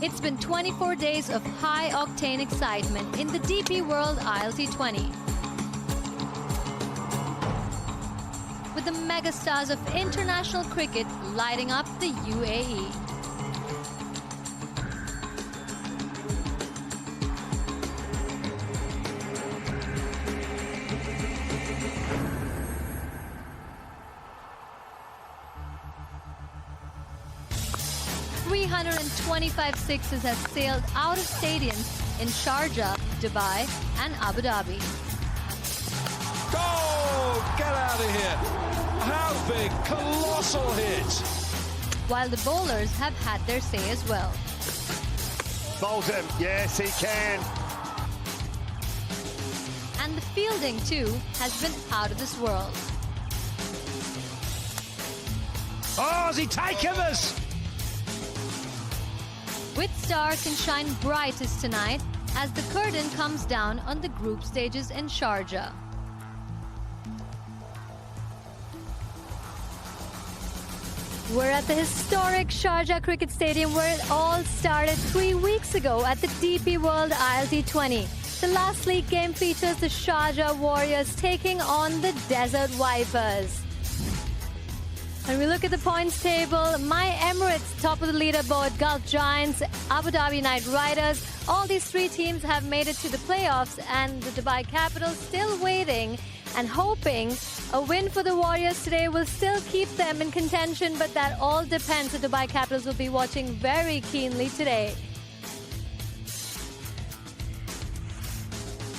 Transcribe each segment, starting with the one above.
It's been 24 days of high-octane excitement in the DP World ILT20. With the megastars of international cricket lighting up the UAE. .325 sixes have sailed out of stadiums in Sharjah, Dubai and Abu Dhabi. Oh, get out of here. How big, colossal hit. While the bowlers have had their say as well. Bowls him, yes he can. And the fielding too has been out of this world. Oh, has he taken us? Which star can shine brightest tonight as the curtain comes down on the group stages in Sharjah? We're at the historic Sharjah Cricket Stadium where it all started 3 weeks ago at the DP World ILT20. The last league game features the Sharjah Warriors taking on the Desert Vipers. When we look at the points table, My Emirates top of the leaderboard, Gulf Giants, Abu Dhabi Knight Riders, all these three teams have made it to the playoffs, and the Dubai Capital still waiting and hoping a win for the Warriors today will still keep them in contention, but that all depends. The Dubai Capitals will be watching very keenly today.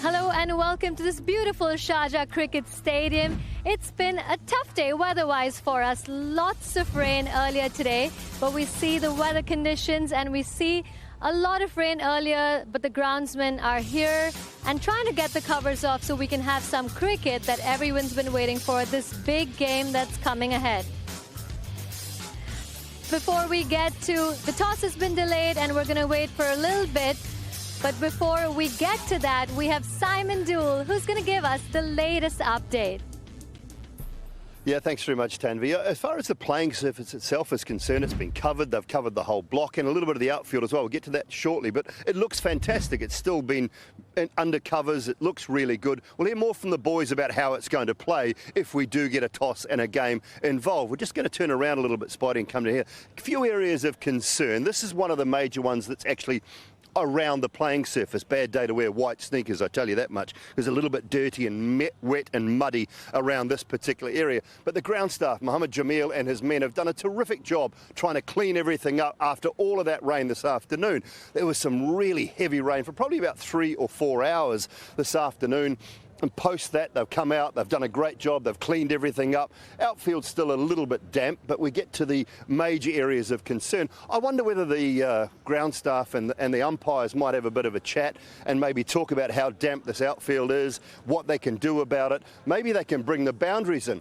Hello and welcome to this beautiful Sharjah Cricket Stadium. It's been a tough day weather-wise for us. Lots of rain earlier today, but we see the weather conditions and we see a lot of rain earlier, but the groundsmen are here and trying to get the covers off so we can have some cricket that everyone's been waiting for, this big game that's coming ahead. Before we get to, the toss has been delayed and we're going to wait for a little bit. But before we get to that, we have Simon Dool, who's going to give us the latest update. Yeah, thanks very much, Tanvi. As far as the playing surface itself is concerned, it's been covered. They've covered the whole block and a little bit of the outfield as well. We'll get to that shortly, but it looks fantastic. It's still been under covers. It looks really good. We'll hear more from the boys about how it's going to play if we do get a toss and a game involved. We're just going to turn around a little bit, Spidey, and come to here. A few areas of concern. This is one of the major ones that's actually around the playing surface. Bad day to wear white sneakers, I tell you that much. It's a little bit dirty and wet and muddy around this particular area. But the ground staff, Mohammad Jamil and his men, have done a terrific job trying to clean everything up after all of that rain this afternoon. There was some really heavy rain for probably about 3 or 4 hours this afternoon. And post that, they've come out, they've done a great job, they've cleaned everything up. Outfield's still a little bit damp, but we get to the major areas of concern. I wonder whether the ground staff and the umpires might have a bit of a chat and maybe talk about how damp this outfield is, what they can do about it. Maybe they can bring the boundaries in.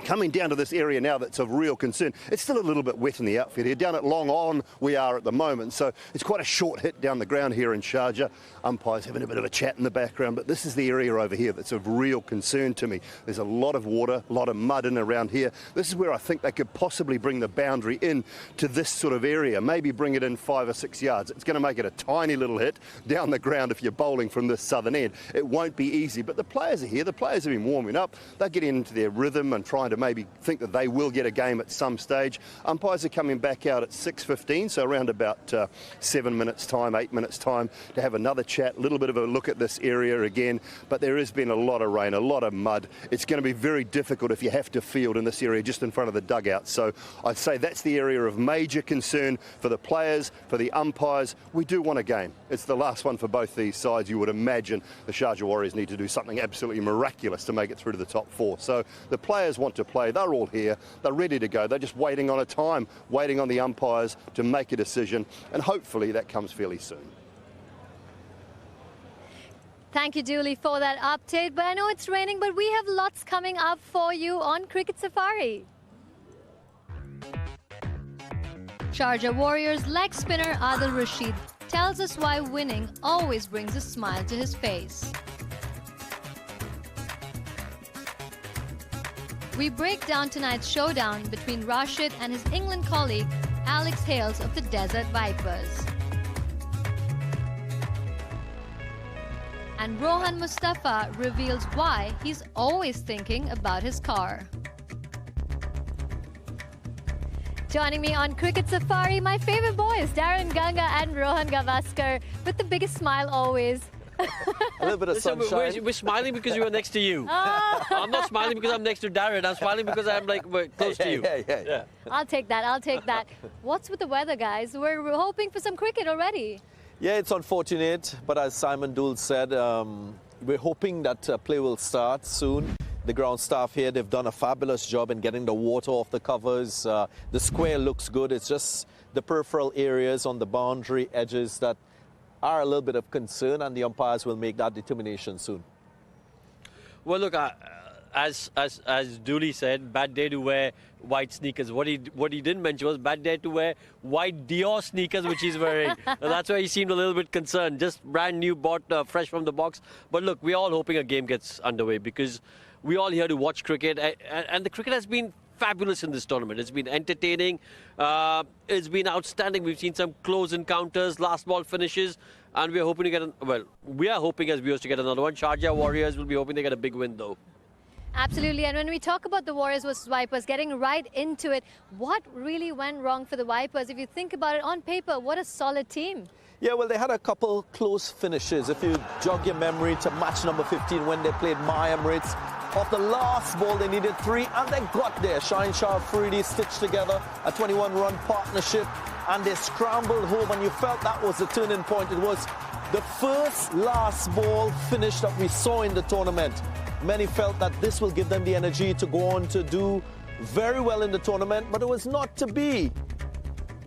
Coming down to this area now that's of real concern. It's still a little bit wet in the outfield here. Down at long on we are at the moment, so it's quite a short hit down the ground here in Sharjah. Umpires having a bit of a chat in the background, but this is the area over here that's of real concern to me. There's a lot of water, a lot of mud in around here. This is where I think they could possibly bring the boundary in to this sort of area, maybe bring it in 5 or 6 yards. It's going to make it a tiny little hit down the ground if you're bowling from this southern end. It won't be easy, but the players are here. The players have been warming up. They're getting into their rhythm and trying to maybe think that they will get a game at some stage. Umpires are coming back out at 6:15, so around about 7 minutes time, 8 minutes time, to have another chat, a little bit of a look at this area again. But there has been a lot of rain, a lot of mud. It's going to be very difficult if you have to field in this area just in front of the dugout. So I'd say that's the area of major concern for the players, for the umpires. We do want a game. It's the last one for both these sides. You would imagine the Sharjah Warriors need to do something absolutely miraculous to make it through to the top 4. So the players want to play. They're all here. They're ready to go. They're just waiting on a time, waiting on the umpires to make a decision, and hopefully that comes fairly soon. Thank you, Dooley, for that update. But I know it's raining, but we have lots coming up for you on Cricket Safari. Sharjah Warriors leg spinner Adil Rashid tells us why winning always brings a smile to his face. We break down tonight's showdown between Rashid and his England colleague Alex Hales of the Desert Vipers. And Rohan Mustafa reveals why he's always thinking about his car. Joining me on Cricket Safari, my favorite boys, Darren Ganga and Rohan Gavaskar, with the biggest smile always. A little bit of sunshine. We're smiling because we were next to you. I'm not smiling because I'm next to Darren. I'm smiling because I'm like close to you. Yeah. I'll take that. I'll take that. What's with the weather, guys? We're hoping for some cricket already. Yeah, it's unfortunate, but as Simon Dool said, we're hoping that play will start soon. The ground staff here, they've done a fabulous job in getting the water off the covers. The square looks good. It's just the peripheral areas on the boundary edges that are a little bit of concern, and the umpires will make that determination soon. Well, look, as Dooley said, bad day to wear white sneakers. What he didn't mention was bad day to wear white Dior sneakers, which he's wearing. That's why he seemed a little bit concerned. Just brand new, bought fresh from the box. But look, we're all hoping a game gets underway because we're all here to watch cricket, and the cricket has been fabulous in this tournament. It's been entertaining. It's been outstanding. We've seen some close encounters, last ball finishes, and we're hoping to get we are hoping as viewers to get another one. Sharjah Warriors will be hoping they get a big win though. Absolutely. And when we talk about the Warriors versus Vipers, getting right into it, what really went wrong for the Vipers? If you think about it on paper, what a solid team. Yeah, well, they had a couple close finishes. If you jog your memory to match number 15 when they played My Emirates, off the last ball they needed 3 and they got there. Shaheen Shah Afridi stitched together a 21-run partnership and they scrambled home, and you felt that was the turning point. It was the first last ball finish that we saw in the tournament. Many felt that this will give them the energy to go on to do very well in the tournament, but it was not to be.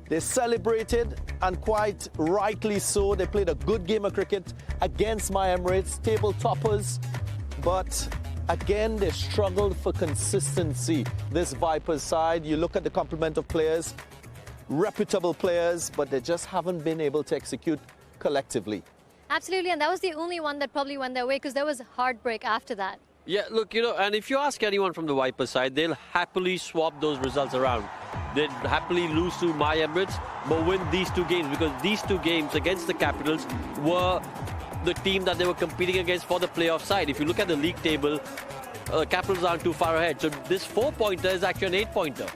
They celebrated, and quite rightly so. They played a good game of cricket against My Emirates, table toppers, but again, they struggled for consistency. This Vipers side, you look at the complement of players, reputable players, but they just haven't been able to execute collectively. Absolutely, and that was the only one that probably went their way because there was heartbreak after that. Yeah, look, and if you ask anyone from the Vipers side, they'll happily swap those results around. They'd happily lose to My Emirates, but win these 2 games, because these 2 games against the Capitals were the team that they were competing against for the playoff side. If you look at the league table, Capitals aren't too far ahead. So this 4-pointer is actually an 8-pointer.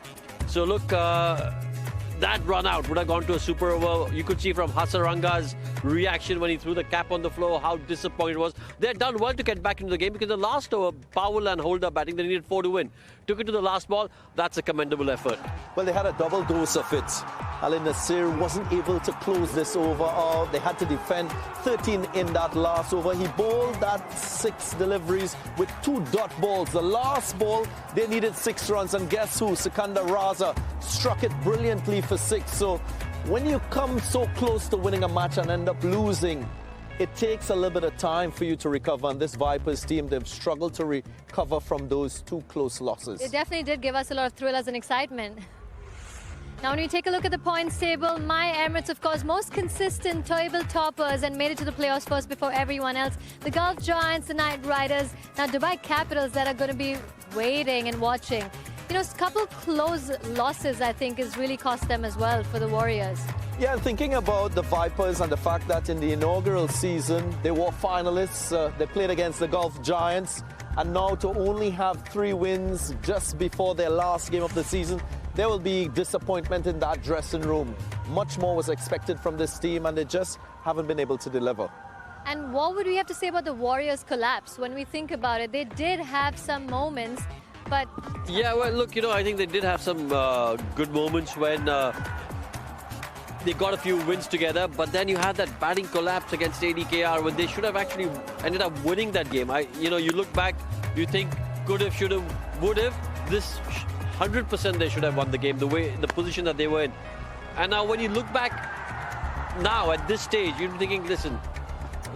So look, that run out would have gone to a super over. You could see from Hasaranga's reaction when he threw the cap on the floor how disappointed it was. They had done well to get back into the game because the last over, Powell and Holder batting, they needed 4 to win. Took it to the last ball. That's a commendable effort. Well, they had a double dose of it. Ali Nasir wasn't able to close this over out. They had to defend 13 in that last over. He bowled that 6 deliveries with 2 dot balls. The last ball, they needed 6 runs. And guess who? Sikandar Raza struck it brilliantly for 6. So when you come so close to winning a match and end up losing, it takes a little bit of time for you to recover. And this Vipers team, they've struggled to recover from those 2 close losses. It definitely did give us a lot of thrillers and excitement. Now, when we take a look at the points table, My Emirates, of course, most consistent table toppers and made it to the playoffs first before everyone else. The Gulf Giants, the Knight Riders, now Dubai Capitals that are going to be waiting and watching. You know, a couple close losses, I think, has really cost them as well for the Warriors. Yeah, and thinking about the Vipers and the fact that in the inaugural season, they were finalists. They played against the Gulf Giants. And now to only have 3 wins just before their last game of the season, there will be disappointment in that dressing room. Much more was expected from this team, and they just haven't been able to deliver. And what would we have to say about the Warriors' collapse? When we think about it, they did have some moments, but... Yeah, well, look, I think they did have some good moments when they got a few wins together, but then you had that batting collapse against ADKR when they should have actually ended up winning that game. You look back, you think could have, should have, would have. This 100% they should have won the game, the position that they were in. And now when you look back now at this stage, you're thinking, listen,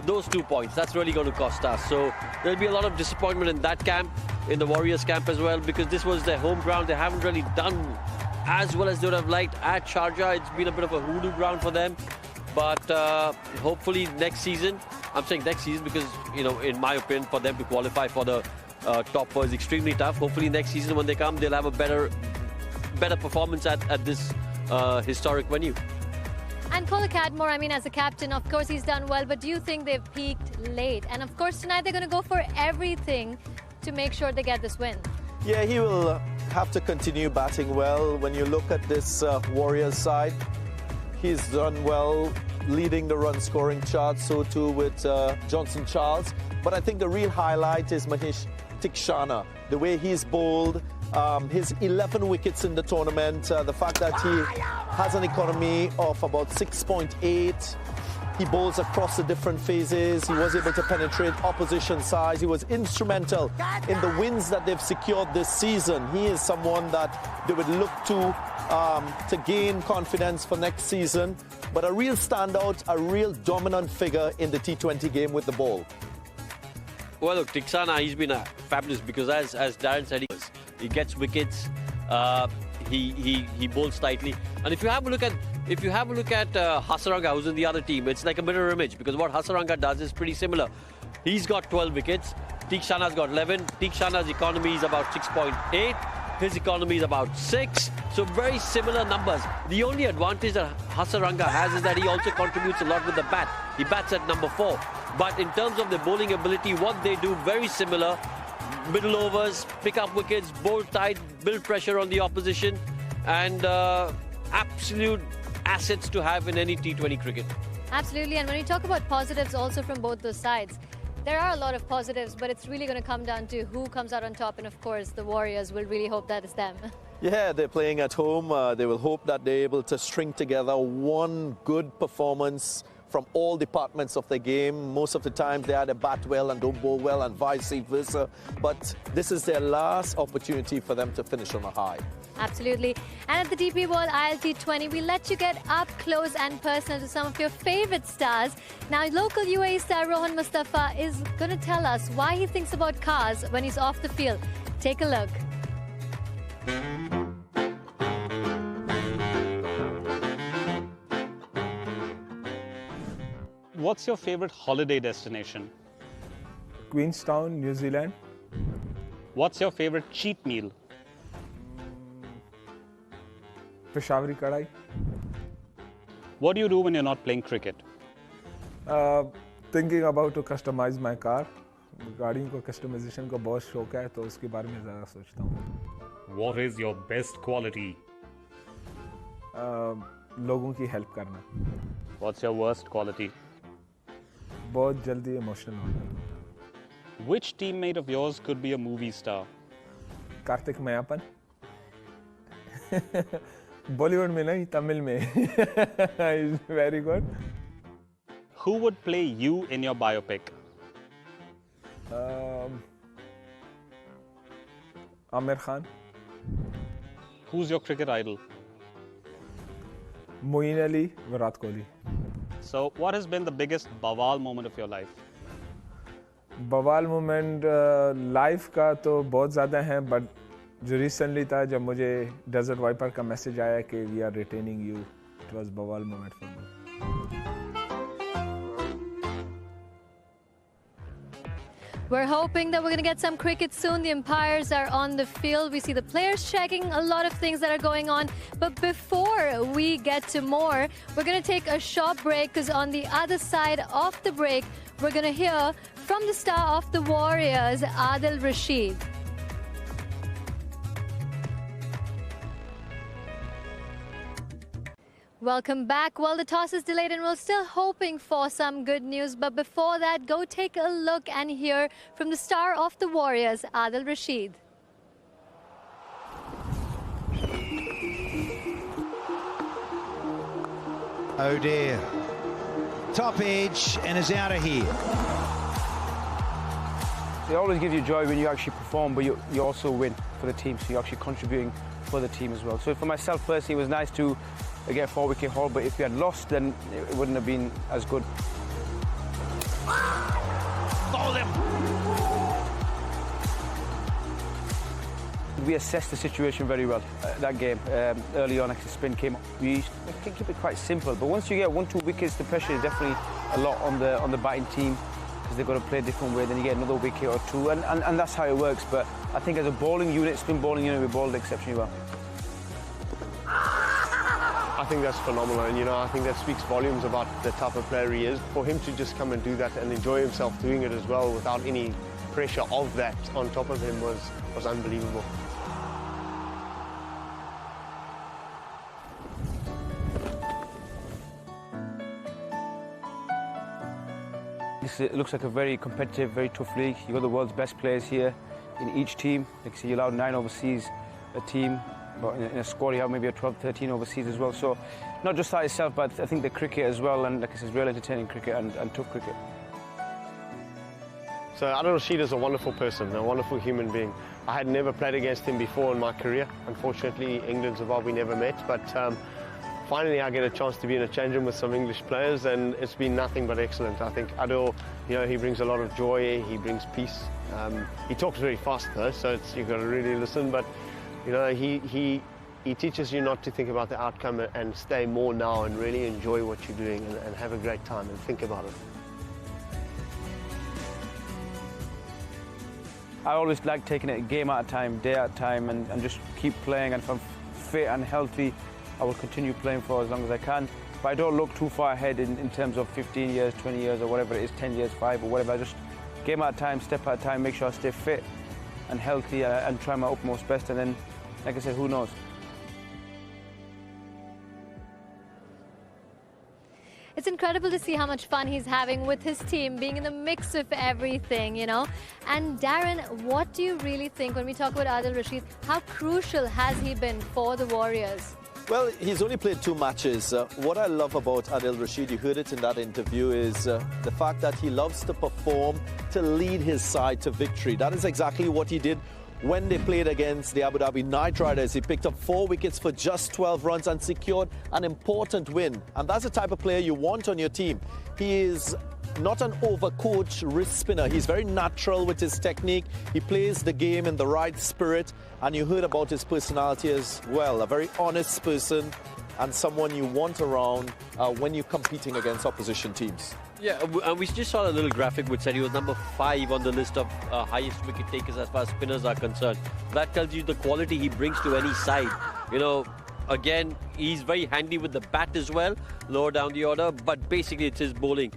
those 2 points, that's really going to cost us. So there'll be a lot of disappointment in that camp, in the Warriors camp as well, because this was their home ground. They haven't really done as well as they would have liked at Sharjah. It's been a bit of a hoodoo ground for them. But hopefully next season, I'm saying next season because, in my opinion, for them to qualify for the top 4 is extremely tough. Hopefully next season when they come, they'll have a better performance at this historic venue. And Cole Cadmore, I mean, as a captain, of course he's done well, but do you think they've peaked late? And of course tonight they're going to go for everything to make sure they get this win. Yeah, he will have to continue batting well. When you look at this Warriors side, he's done well leading the run scoring chart, so too with Johnson Charles. But I think the real highlight is Mahesh Tikshana, the way he's bowled, his 11 wickets in the tournament, the fact that he has an economy of about 6.8. He bowls across the different phases. He was able to penetrate opposition sides. He was instrumental in the wins that they've secured this season. He is someone that they would look to gain confidence for next season. But a real standout, a real dominant figure in the T20 game with the ball. Well, look, Tiksana, he's been fabulous because as Darren said, he gets wickets, he bowls tightly. And if you have a look at Hasaranga, who's in the other team, it's like a mirror image because what Hasaranga does is pretty similar. He's got 12 wickets, Tikshana's got 11. Tikshana's economy is about 6.8. His economy is about 6. So very similar numbers. The only advantage that Hasaranga has is that he also contributes a lot with the bat. He bats at number 4. But in terms of the bowling ability, what they do, very similar. Middle overs, pick up wickets, bowl tight, build pressure on the opposition, and absolute assets to have in any T20 cricket. Absolutely, and when we talk about positives also from both those sides, there are a lot of positives, but it's really going to come down to who comes out on top, and of course the Warriors will really hope that it's them. Yeah, they're playing at home. They will hope that they're able to string together one good performance from all departments of the game. Most of the time they either bat well and don't bowl well and vice versa. But this is their last opportunity for them to finish on a high. Absolutely. And at the DP World ILT20, we let you get up close and personal to some of your favorite stars. Now, local UAE star Rohan Mustafa is going to tell us why he thinks about cars when he's off the field. Take a look. What's your favorite holiday destination? Queenstown, New Zealand. What's your favorite cheat meal? Peshawari kadai. What do you do when you're not playing cricket? Thinking about to customize my car. गाड़ी को customization का बहुत शौक है तो उसके बारे में ज़्यादा सोचता हूँ. What is your best quality? लोगों की help करना. What's your worst quality? बहुत जल्दी emotional होना. Which teammate of yours could be a movie star? Kartik मैयापन. Bollywood में नहीं, तमिल में. He's very good. Who would play you in your biopic? Amir Khan. Who's your cricket idol? Moeen Ali, Virat Kohli. So, what has been the biggest bawal moment of your life? बवाल moment life का तो बहुत ज़्यादा हैं, but जो recently था जब मुझे डेजर्ट वाइपर का मैसेज आया कि we are retaining you, it was बवाल moment for me. We're hoping that we're going to get some cricket soon. The umpires are on the field. We see the players checking a lot of things that are going on. But before we get to more, we're going to take a short break because on the other side of the break, we're going to hear from the star of the Warriors, Adil Rashid. Welcome back. Well, the toss is delayed and we're still hoping for some good news. But before that, go take a look and hear from the star of the Warriors, Adil Rashid. Oh dear. Top edge and is out of here. It always gives you joy when you actually perform, but you also win for the team, so you're actually contributing for the team as well. So for myself personally, it was nice to get a 4-wicket haul, but if we had lost, then it wouldn't have been as good. Bowl him. We assessed the situation very well that game. Early on, actually, spin came. We can keep it quite simple, but once you get 1-2 wickets, the pressure is definitely a lot on the batting team because they've got to play a different way. Then you get another wicket or two, and that's how it works. But I think as a bowling unit, spin bowling unit, we bowled exceptionally well. I think that's phenomenal, and I think that speaks volumes about the type of player he is. For him to just come and do that and enjoy himself doing it as well without any pressure of that on top of him was unbelievable. It looks like a very competitive, very tough league. You've got the world's best players here in each team. Like I say, you're allowed 9 overseas a team, but in a squad you have maybe a 12, 13 overseas as well. So not just that itself, but I think the cricket as well, and like I said, real entertaining cricket and tough cricket. So Adil Rashid is a wonderful person, a wonderful human being. I had never played against him before in my career. Unfortunately, England, Zimbabwe never met, but finally I get a chance to be in a change room with some English players, and it's been nothing but excellent. I think Adil, he brings a lot of joy, he brings peace. He talks very fast though, so you've got to really listen, but he teaches you not to think about the outcome and stay more now and really enjoy what you're doing and have a great time and think about it. I always like taking it a game at a time, day at a time, and just keep playing, and if I'm fit and healthy, I will continue playing for as long as I can. But I don't look too far ahead in terms of 15 years, 20 years, or whatever it is, 10 years, 5 or whatever. I just game at a time, step at a time, make sure I stay fit and healthy and try my utmost best, and then, like I said, who knows? It's incredible to see how much fun he's having with his team, being in the mix of everything, And Darren, what do you really think when we talk about Adil Rashid? How crucial has he been for the Warriors? Well, he's only played 2 matches. What I love about Adil Rashid, you heard it in that interview, is the fact that he loves to perform, to lead his side to victory. That is exactly what he did when they played against the Abu Dhabi Knight Riders. He picked up 4 wickets for just 12 runs and secured an important win. And that's the type of player you want on your team. He is not an overcoached wrist spinner. He's very natural with his technique. He plays the game in the right spirit. And you heard about his personality as well. A very honest person and someone you want around when you're competing against opposition teams. Yeah, and we just saw a little graphic which said he was number 5 on the list of highest wicket takers as far as spinners are concerned. That tells you the quality he brings to any side. Again, he's very handy with the bat as well, lower down the order, but basically it's his bowling.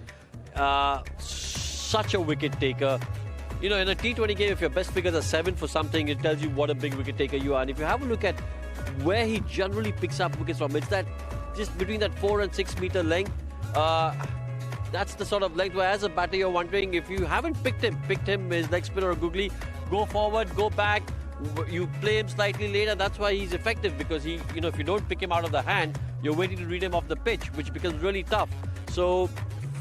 Such a wicket taker. In a T20 game, if your best figures are 7 for something, it tells you what a big wicket taker you are. And if you have a look at where he generally picks up wickets from, it's that just between that 4 and 6 meter length. That's the sort of length where as a batter you're wondering if you haven't picked him, his leg spinner or googly, go forward, go back, you play him slightly later. That's why he's effective, because he, if you don't pick him out of the hand, you're waiting to read him off the pitch, which becomes really tough. So,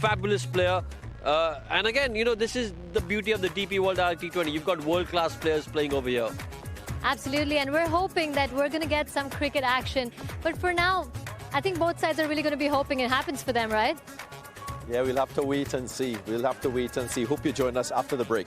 fabulous player. And again, this is the beauty of the DP World ILT20. You've got world-class players playing over here. Absolutely, and we're hoping that we're going to get some cricket action. But for now, I think both sides are really going to be hoping it happens for them, right? Yeah, we'll have to wait and see. Hope you join us after the break.